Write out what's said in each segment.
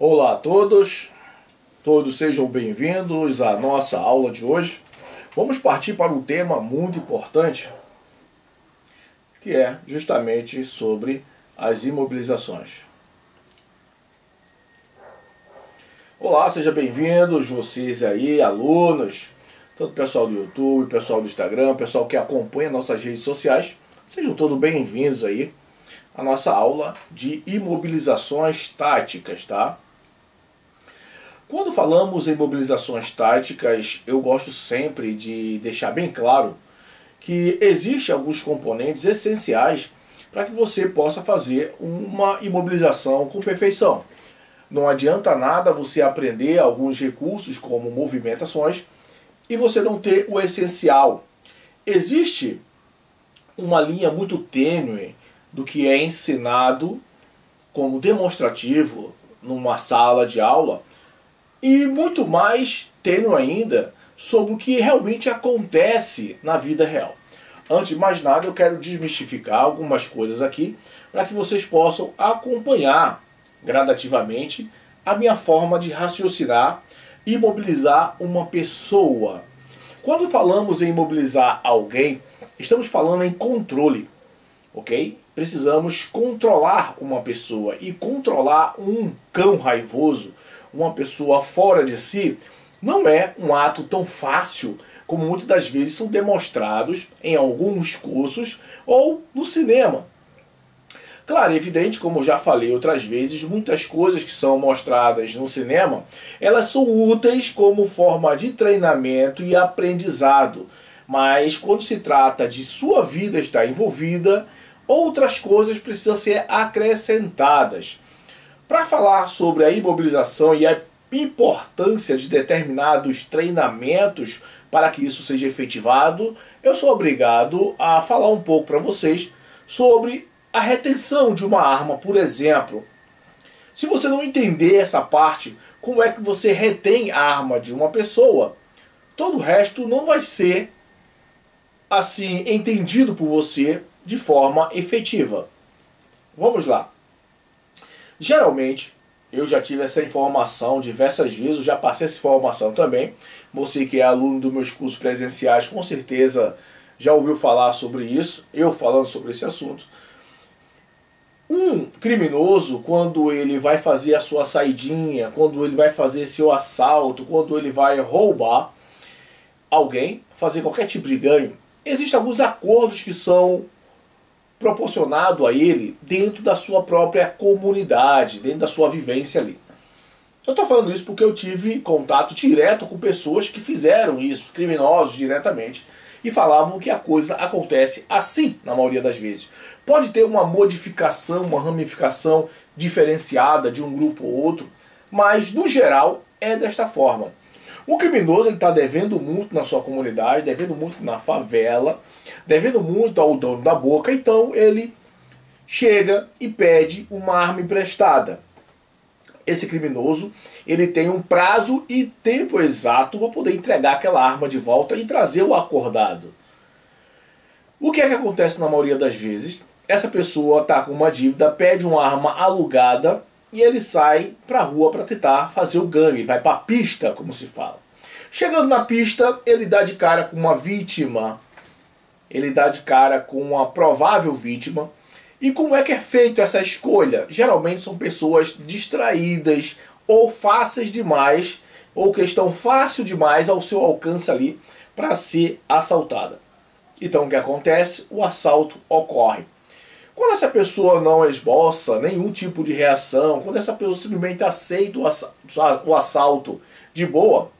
Olá a todos sejam bem-vindos à nossa aula de hoje. Vamos partir para um tema muito importante, que é justamente sobre as imobilizações. Olá, sejam bem-vindos, vocês aí, alunos, tanto pessoal do YouTube, pessoal do Instagram, pessoal que acompanha nossas redes sociais, sejam todos bem-vindos aí à nossa aula de imobilizações táticas, tá? Quando falamos em imobilizações táticas, eu gosto sempre de deixar bem claro que existem alguns componentes essenciais para que você possa fazer uma imobilização com perfeição. Não adianta nada você aprender alguns recursos como movimentações e você não ter o essencial. Existe uma linha muito tênue do que é ensinado como demonstrativo numa sala de aula e muito mais tênue ainda sobre o que realmente acontece na vida real. Antes de mais nada, eu quero desmistificar algumas coisas aqui para que vocês possam acompanhar gradativamente a minha forma de raciocinar e imobilizar uma pessoa. Quando falamos em imobilizar alguém, estamos falando em controle, ok? Precisamos controlar uma pessoa, e controlar um cão raivoso, uma pessoa fora de si, não é um ato tão fácil como muitas das vezes são demonstrados em alguns cursos ou no cinema. Claro, é evidente, como eu já falei outras vezes, muitas coisas que são mostradas no cinema, elas são úteis como forma de treinamento e aprendizado. Mas quando se trata de sua vida estar envolvida, outras coisas precisam ser acrescentadas. Para falar sobre a imobilização e a importância de determinados treinamentos para que isso seja efetivado, eu sou obrigado a falar um pouco para vocês sobre a retenção de uma arma, por exemplo. Se você não entender essa parte, como é que você retém a arma de uma pessoa, todo o resto não vai ser assim entendido por você de forma efetiva. Vamos lá. Geralmente, eu já tive essa informação diversas vezes, eu já passei essa informação também. Você que é aluno dos meus cursos presenciais, com certeza já ouviu falar sobre isso, eu falando sobre esse assunto. Um criminoso, quando ele vai fazer a sua saidinha, quando ele vai fazer seu assalto, quando ele vai roubar alguém, fazer qualquer tipo de ganho, existem alguns acordos que são proporcionado a ele dentro da sua própria comunidade, dentro da sua vivência ali. Eu estou falando isso porque eu tive contato direto com pessoas que fizeram isso, criminosos diretamente, e falavam que a coisa acontece assim na maioria das vezes. Pode ter uma modificação, uma ramificação diferenciada de um grupo ou outro, mas no geral é desta forma. O criminoso está devendo muito na sua comunidade, devendo muito na favela, devendo muito ao dono da boca, então ele chega e pede uma arma emprestada. Esse criminoso, ele tem um prazo e tempo exato para poder entregar aquela arma de volta e trazer o acordado. O que é que acontece na maioria das vezes? Essa pessoa está com uma dívida, pede uma arma alugada e ele sai para a rua para tentar fazer o gangue, vai para a pista, como se fala. Chegando na pista, ele dá de cara com uma vítima, ele dá de cara com uma provável vítima. E como é que é feita essa escolha? Geralmente são pessoas distraídas ou fáceis demais, ou que estão fácil demais ao seu alcance ali para ser assaltada. Então o que acontece? O assalto ocorre. Quando essa pessoa não esboça nenhum tipo de reação, quando essa pessoa simplesmente aceita o assalto de boa,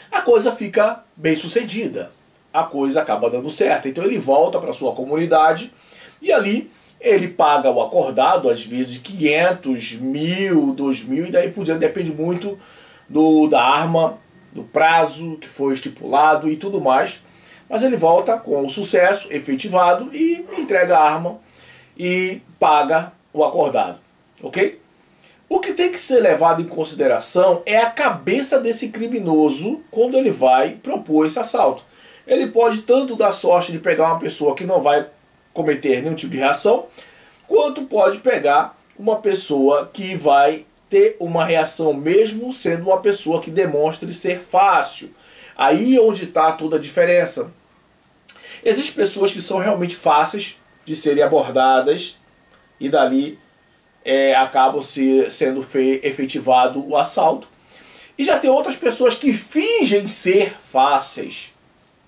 a coisa fica bem sucedida. A coisa acaba dando certo. Então ele volta para sua comunidade e ali ele paga o acordado, às vezes 500, 1.000, 2.000 e daí por diante, depende muito da arma, do prazo que foi estipulado e tudo mais. Mas ele volta com o sucesso efetivado e entrega a arma e paga o acordado, ok? O que tem que ser levado em consideração é a cabeça desse criminoso quando ele vai propor esse assalto. Ele pode tanto dar sorte de pegar uma pessoa que não vai cometer nenhum tipo de reação, quanto pode pegar uma pessoa que vai ter uma reação mesmo sendo uma pessoa que demonstre ser fácil. Aí é onde está toda a diferença. Existem pessoas que são realmente fáceis de serem abordadas e dali acabam sendo efetivado o assalto. E já tem outras pessoas que fingem ser fáceis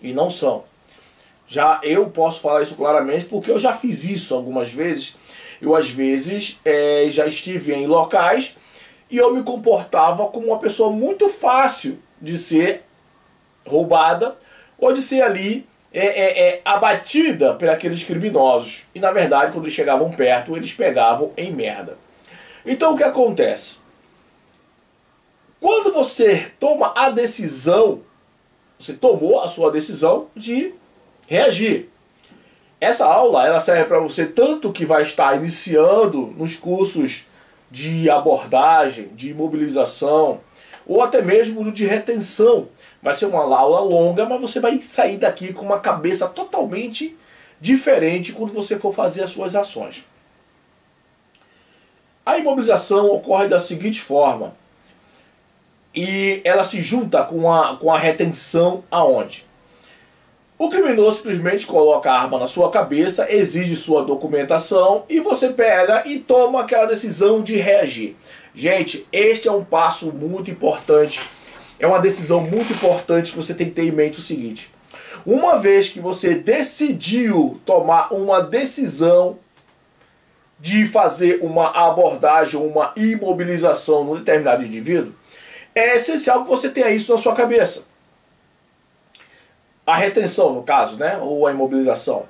e não são. Já eu posso falar isso claramente porque eu já fiz isso algumas vezes. Eu às vezes já estive em locais e eu me comportava como uma pessoa muito fácil de ser roubada ou de ser ali abatida por aqueles criminosos. E na verdade, quando eles chegavam perto, eles pegavam em merda. Então o que acontece? Quando você toma a decisão, você tomou a sua decisão de reagir. Essa aula ela serve para você tanto que vai estar iniciando nos cursos de abordagem, de imobilização, ou até mesmo de retenção. Vai ser uma aula longa, mas você vai sair daqui com uma cabeça totalmente diferente quando você for fazer as suas ações. A imobilização ocorre da seguinte forma, e ela se junta com a retenção aonde? O criminoso simplesmente coloca a arma na sua cabeça, exige sua documentação e você pega e toma aquela decisão de reagir. Gente, este é um passo muito importante. É uma decisão muito importante que você tem que ter em mente o seguinte. Uma vez que você decidiu tomar uma decisão de fazer uma abordagem, uma imobilização num determinado indivíduo, é essencial que você tenha isso na sua cabeça. A retenção, no caso, né? Ou a imobilização.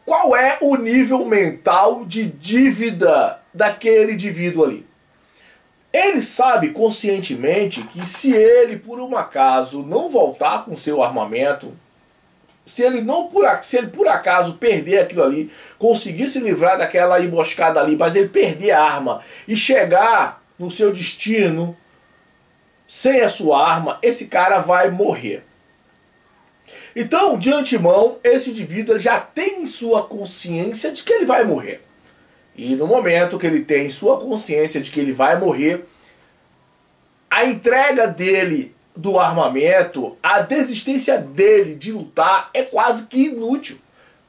Qual é o nível mental de dívida daquele indivíduo ali? Ele sabe conscientemente que se ele, por um acaso, não voltar com seu armamento, se ele por acaso perder aquilo ali, conseguir se livrar daquela emboscada ali, mas ele perder a arma e chegar no seu destino sem a sua arma, esse cara vai morrer. Então, de antemão, esse indivíduo já tem em sua consciência de que ele vai morrer. E no momento que ele tem sua consciência de que ele vai morrer, a entrega dele do armamento, a desistência dele de lutar é quase que inútil.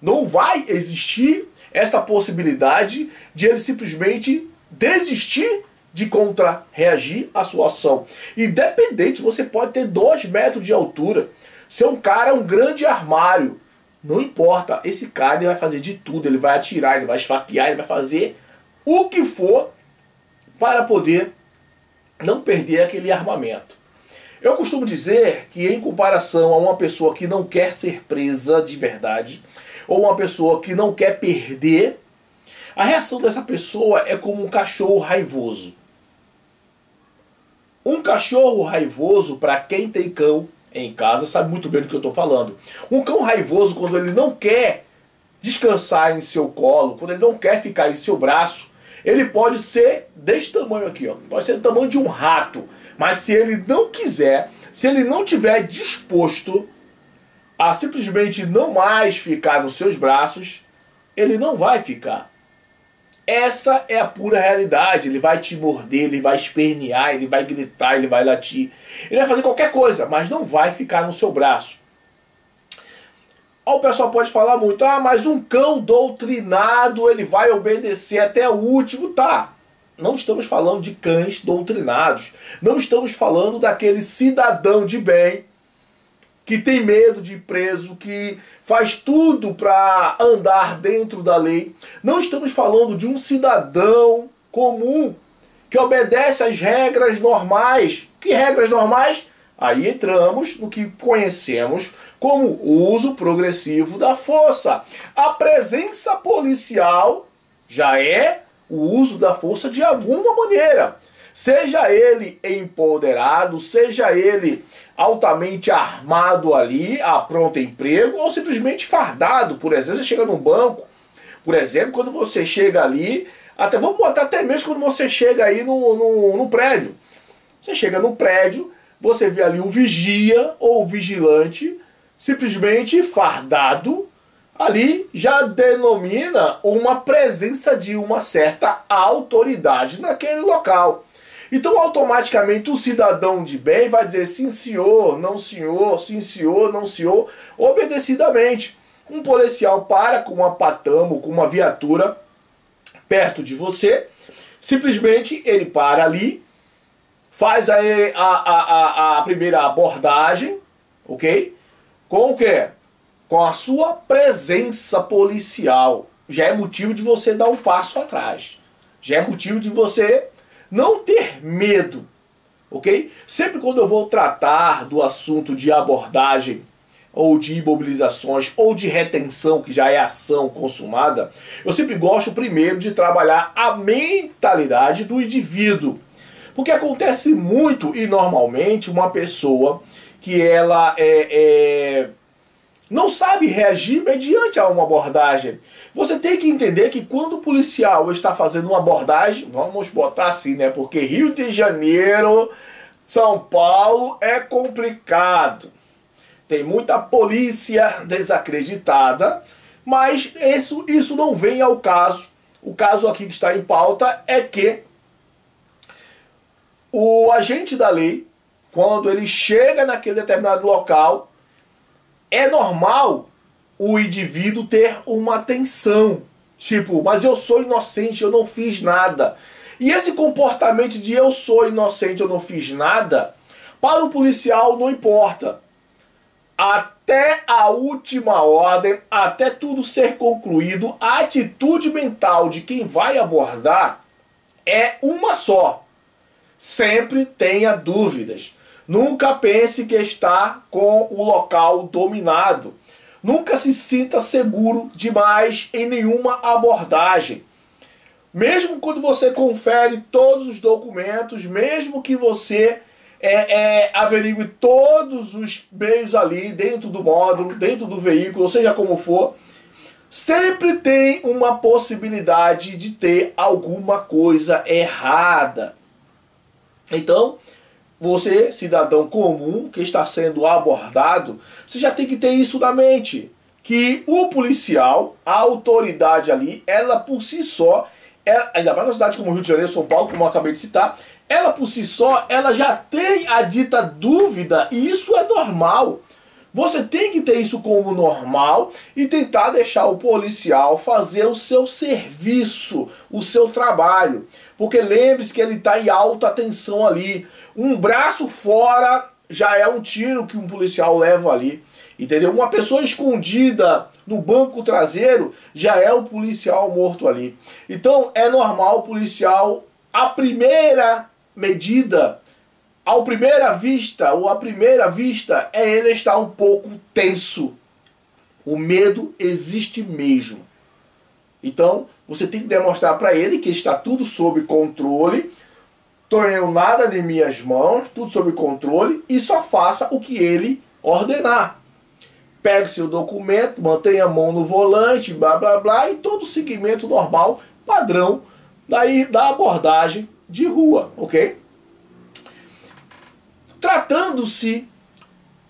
Não vai existir essa possibilidade de ele simplesmente desistir de contra-reagir à sua ação. Independente, você pode ter 2 metros de altura, ser um cara, um grande armário. Não importa, esse cara ele vai fazer de tudo, ele vai atirar, ele vai esfaquear, ele vai fazer o que for para poder não perder aquele armamento. Eu costumo dizer que em comparação a uma pessoa que não quer ser presa de verdade, ou uma pessoa que não quer perder, a reação dessa pessoa é como um cachorro raivoso. Um cachorro raivoso, para quem tem cão em casa, sabe muito bem do que eu estou falando. Um cão raivoso, quando ele não quer descansar em seu colo, quando ele não quer ficar em seu braço, ele pode ser desse tamanho aqui, ó. Pode ser do tamanho de um rato. Mas se ele não quiser, se ele não tiver disposto a simplesmente não mais ficar nos seus braços, ele não vai ficar. Essa é a pura realidade. Ele vai te morder, ele vai espernear, ele vai gritar, ele vai latir. Ele vai fazer qualquer coisa, mas não vai ficar no seu braço. O pessoal pode falar muito, mas um cão doutrinado, ele vai obedecer até o último. Tá, não estamos falando de cães doutrinados. Não estamos falando daquele cidadão de bem que tem medo de ir preso, que faz tudo para andar dentro da lei. Não estamos falando de um cidadão comum que obedece às regras normais. Que regras normais? Aí entramos no que conhecemos como o uso progressivo da força. A presença policial já é o uso da força de alguma maneira. Seja ele empoderado, seja ele altamente armado ali, a pronto emprego, ou simplesmente fardado. Por exemplo, você chega num banco, por exemplo, quando você chega ali, vamos botar até mesmo quando você chega aí no prédio. Você chega no prédio, você vê ali o vigia ou o vigilante, simplesmente fardado, ali já denomina uma presença de uma certa autoridade naquele local. Então, automaticamente, o cidadão de bem vai dizer sim, senhor, sim, senhor, não, senhor, obedecidamente. Um policial para com uma patamo, com uma viatura perto de você, simplesmente ele para ali, faz a primeira abordagem, ok? Com o quê? Com a sua presença policial. Já é motivo de você dar um passo atrás. Já é motivo de você não ter medo, ok? Sempre quando eu vou tratar do assunto de abordagem, ou de imobilizações, ou de retenção, que já é ação consumada, eu sempre gosto primeiro de trabalhar a mentalidade do indivíduo. Porque acontece muito e normalmente uma pessoa que ela não sabe reagir mediante a uma abordagem. Você tem que entender que quando o policial está fazendo uma abordagem, vamos botar assim, né? Porque Rio de Janeiro, São Paulo é complicado. Tem muita polícia desacreditada, mas isso não vem ao caso. O caso aqui que está em pauta é que o agente da lei, quando ele chega naquele determinado local, é normal o indivíduo ter uma atenção. Tipo, mas eu sou inocente, eu não fiz nada. E esse comportamento de eu sou inocente, eu não fiz nada, para o policial não importa. Até a última ordem, até tudo ser concluído, a atitude mental de quem vai abordar é uma só. Sempre tenha dúvidas. Nunca pense que está com o local dominado. Nunca se sinta seguro demais em nenhuma abordagem. Mesmo quando você confere todos os documentos, mesmo que você averigue todos os meios ali dentro do módulo, dentro do veículo, ou seja como for, sempre tem uma possibilidade de ter alguma coisa errada. Então, você, cidadão comum que está sendo abordado, você já tem que ter isso na mente. Que o policial, a autoridade ali, ela por si só, ainda mais na cidade como Rio de Janeiro, São Paulo, como eu acabei de citar, ela por si só, ela já tem a dita dúvida, e isso é normal. Você tem que ter isso como normal e tentar deixar o policial fazer o seu serviço, o seu trabalho. Porque lembre-se que ele está em alta tensão ali. Um braço fora já é um tiro que um policial leva ali. Entendeu? Uma pessoa escondida no banco traseiro já é o policial morto ali. Então é normal o policial, a primeira medida, à primeira vista, ou à primeira vista, é ele estar um pouco tenso. O medo existe mesmo. Então, você tem que demonstrar para ele que está tudo sob controle, tenho nada em minhas mãos, tudo sob controle, e só faça o que ele ordenar. Pegue seu documento, mantenha a mão no volante, blá blá blá, e todo o seguimento normal, padrão, da abordagem de rua, ok? Tratando-se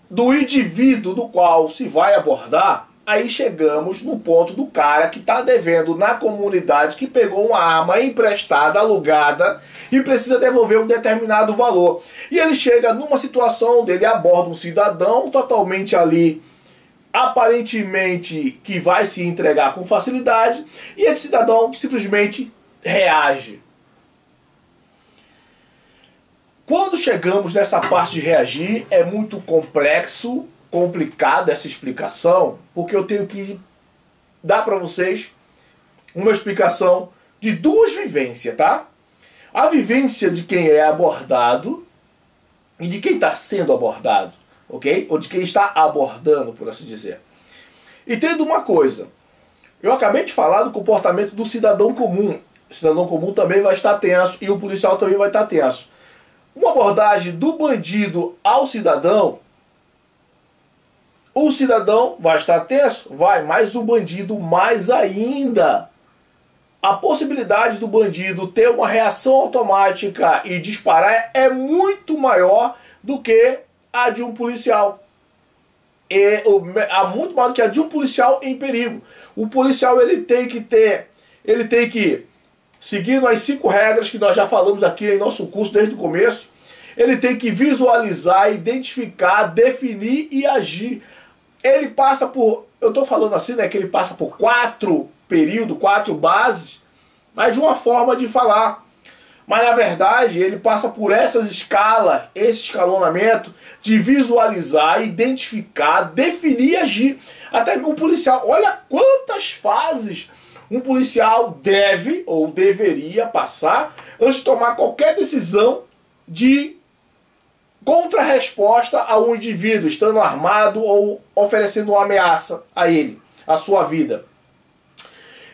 do indivíduo do qual se vai abordar, aí chegamos no ponto do cara que está devendo na comunidade, que pegou uma arma emprestada, alugada, e precisa devolver um determinado valor. E ele chega numa situação onde ele aborda um cidadão totalmente ali, aparentemente que vai se entregar com facilidade, e esse cidadão simplesmente reage. Quando chegamos nessa parte de reagir, é muito complexo, complicada essa explicação, porque eu tenho que dar para vocês uma explicação de duas vivências, tá? A vivência de quem é abordado e de quem está sendo abordado, ok? Ou de quem está abordando, por assim dizer. Entenda uma coisa, eu acabei de falar do comportamento do cidadão comum. O cidadão comum também vai estar tenso e o policial também vai estar tenso. Uma abordagem do bandido ao cidadão, o cidadão vai estar tenso? Vai, mas o bandido mais ainda. A possibilidade do bandido ter uma reação automática e disparar é muito maior do que a de um policial. há muito mais do que a de um policial em perigo. O policial ele tem que, seguindo as 5 regras que nós já falamos aqui em nosso curso desde o começo, ele tem que visualizar, identificar, definir e agir. Ele passa por, eu estou falando assim, né, que ele passa por 4 períodos, 4 bases, mas de uma forma de falar. Mas na verdade ele passa por essas escalas, esse escalonamento de visualizar, identificar, definir e agir. Até um policial, olha quantas fases um policial deve ou deveria passar antes de tomar qualquer decisão de contra-resposta a um indivíduo estando armado ou oferecendo uma ameaça a ele, a sua vida.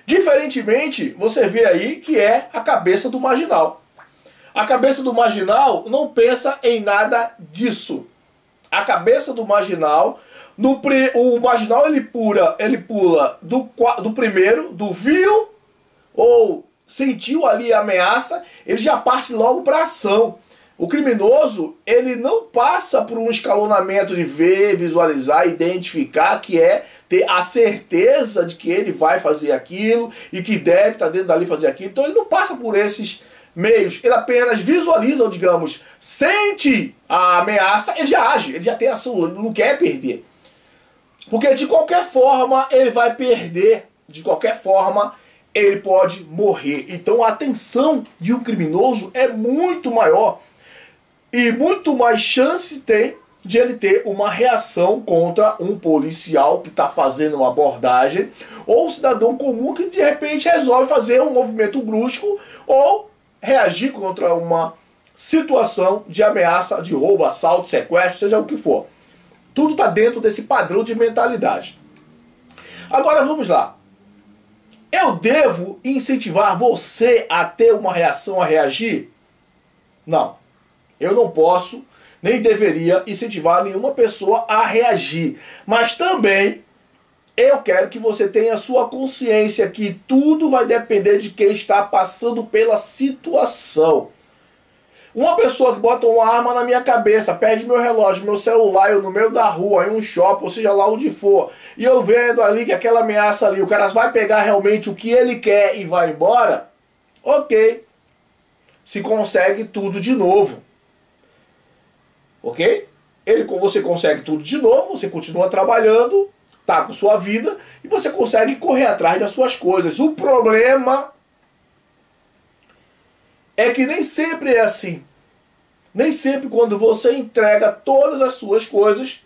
Diferentemente, você vê aí que é a cabeça do marginal. A cabeça do marginal não pensa em nada disso. A cabeça do marginal, o marginal ele pula do primeiro, do viu ou sentiu ali a ameaça, ele já parte logo para a ação. O criminoso, ele não passa por um escalonamento de ver, visualizar, identificar, que é ter a certeza de que ele vai fazer aquilo e que deve estar dentro dali fazer aquilo. Então ele não passa por esses meios, ele apenas visualiza, ou digamos, sente a ameaça, ele já age, ele já tem ação, ele não quer perder. Porque de qualquer forma ele vai perder, de qualquer forma ele pode morrer. Então a atenção de um criminoso é muito maior e muito mais chance tem de ele ter uma reação contra um policial que está fazendo uma abordagem ou um cidadão comum que de repente resolve fazer um movimento brusco ou reagir contra uma situação de ameaça, de roubo, assalto, sequestro, seja o que for. Tudo está dentro desse padrão de mentalidade. Agora vamos lá. Eu devo incentivar você a ter uma reação, a reagir? Não. Eu não posso, nem deveria incentivar nenhuma pessoa a reagir. Mas também eu quero que você tenha a sua consciência que tudo vai depender de quem está passando pela situação. Uma pessoa que bota uma arma na minha cabeça, perde meu relógio, meu celular, eu no meio da rua, em um shopping, ou seja lá onde for, e eu vendo ali que aquela ameaça ali, o cara vai pegar realmente o que ele quer e vai embora, ok. Se consegue tudo de novo. Ok? Você consegue tudo de novo, você continua trabalhando, tá com sua vida, e você consegue correr atrás das suas coisas. O problema é que nem sempre é assim. Nem sempre quando você entrega todas as suas coisas,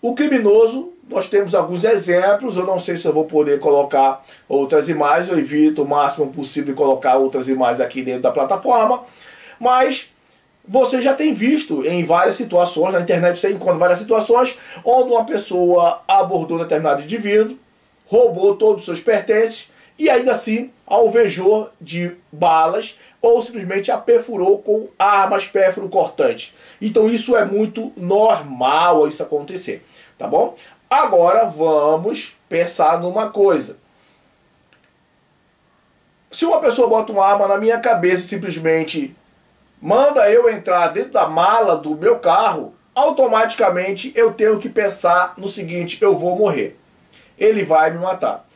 o criminoso, nós temos alguns exemplos, eu não sei se eu vou poder colocar outras imagens, eu evito o máximo possível de colocar outras imagens aqui dentro da plataforma, mas você já tem visto em várias situações, na internet você encontra várias situações, onde uma pessoa abordou um determinado indivíduo, roubou todos os seus pertences, e ainda assim alvejou de balas ou simplesmente a perfurou com armas pérfuro-cortantes. Então isso é muito normal isso acontecer, tá bom? Agora vamos pensar numa coisa. Se uma pessoa bota uma arma na minha cabeça e simplesmente manda eu entrar dentro da mala do meu carro, automaticamente eu tenho que pensar no seguinte: eu vou morrer. Ele vai me matar.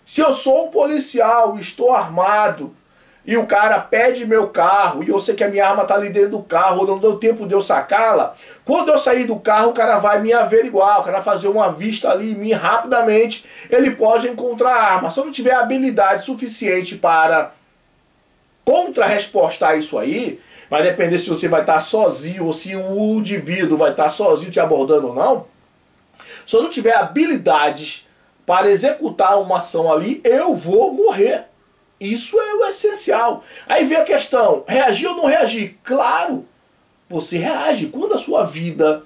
Se eu sou um policial, estou armado, e o cara pede meu carro, e eu sei que a minha arma está ali dentro do carro, não deu tempo de eu sacá-la, quando eu sair do carro, o cara vai me averiguar, o cara vai fazer uma vista ali em mim rapidamente, ele pode encontrar a arma. Se eu não tiver habilidade suficiente para contra-respostar isso aí, vai depender se você vai estar sozinho, ou se o indivíduo vai estar sozinho te abordando ou não. Se eu não tiver habilidades para executar uma ação ali, eu vou morrer. Isso é o essencial. Aí vem a questão, reagir ou não reagir? Claro, você reage. Quando a sua vida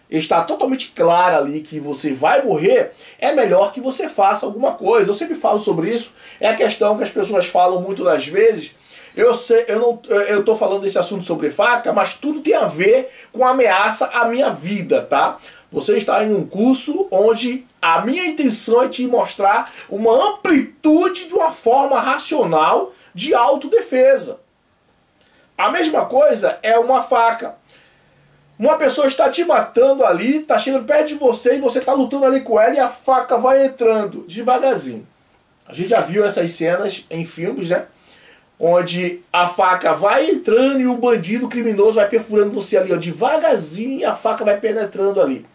está totalmente clara ali que você vai morrer, é melhor que você faça alguma coisa. Eu sempre falo sobre isso, é a questão que as pessoas falam muito das vezes. Eu estou falando desse assunto sobre faca, mas tudo tem a ver com a ameaça à minha vida, tá? Você está em um curso onde a minha intenção é te mostrar uma amplitude de uma forma racional de autodefesa. A mesma coisa é uma faca. Uma pessoa está te matando ali, está chegando perto de você e você está lutando ali com ela e a faca vai entrando devagarzinho. A gente já viu essas cenas em filmes, né? Onde a faca vai entrando e o bandido criminoso vai perfurando você ali, ó, devagarzinho, e a faca vai penetrando ali.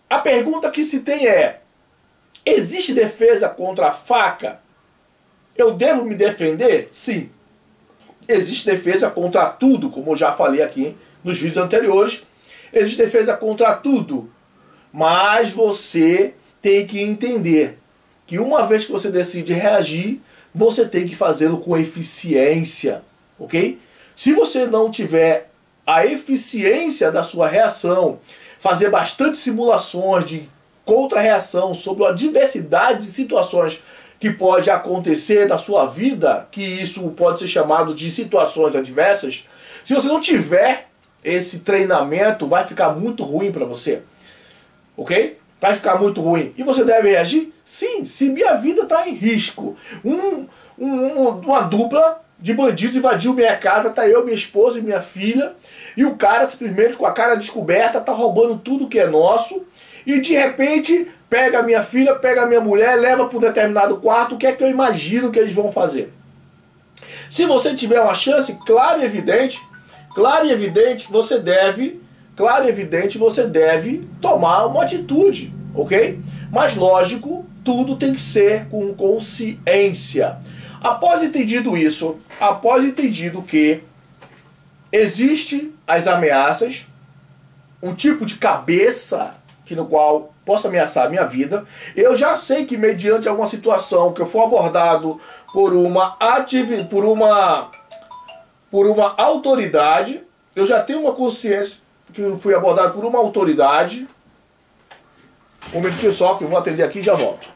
A pergunta que se tem é: existe defesa contra a faca? Eu devo me defender? Sim. Existe defesa contra tudo, como eu já falei aqui nos vídeos anteriores. Existe defesa contra tudo. Mas você tem que entender que uma vez que você decide reagir, você tem que fazê-lo com eficiência, ok? Se você não tiver a eficiência da sua reação, fazer bastante simulações de contra-reação sobre a diversidade de situações que pode acontecer na sua vida, que isso pode ser chamado de situações adversas, se você não tiver esse treinamento, vai ficar muito ruim para você, ok? Vai ficar muito ruim. E você deve reagir? Sim, se minha vida está em risco. Uma dupla de bandidos invadiu minha casa, tá eu, minha esposa e minha filha, e o cara simplesmente com a cara descoberta tá roubando tudo que é nosso, e de repente pega a minha filha, pega a minha mulher, leva para um determinado quarto. O que é que eu imagino que eles vão fazer? Se você tiver uma chance, claro e evidente, você deve tomar uma atitude, ok? Mas lógico, tudo tem que ser com consciência. Após entendido isso, após entendido que existe as ameaças, um tipo de cabeça no qual possa ameaçar a minha vida, eu já sei que mediante alguma situação que eu for abordado por uma autoridade, eu já tenho uma consciência que eu fui abordado por uma autoridade. Um minutinho só que eu vou atender aqui e já volto.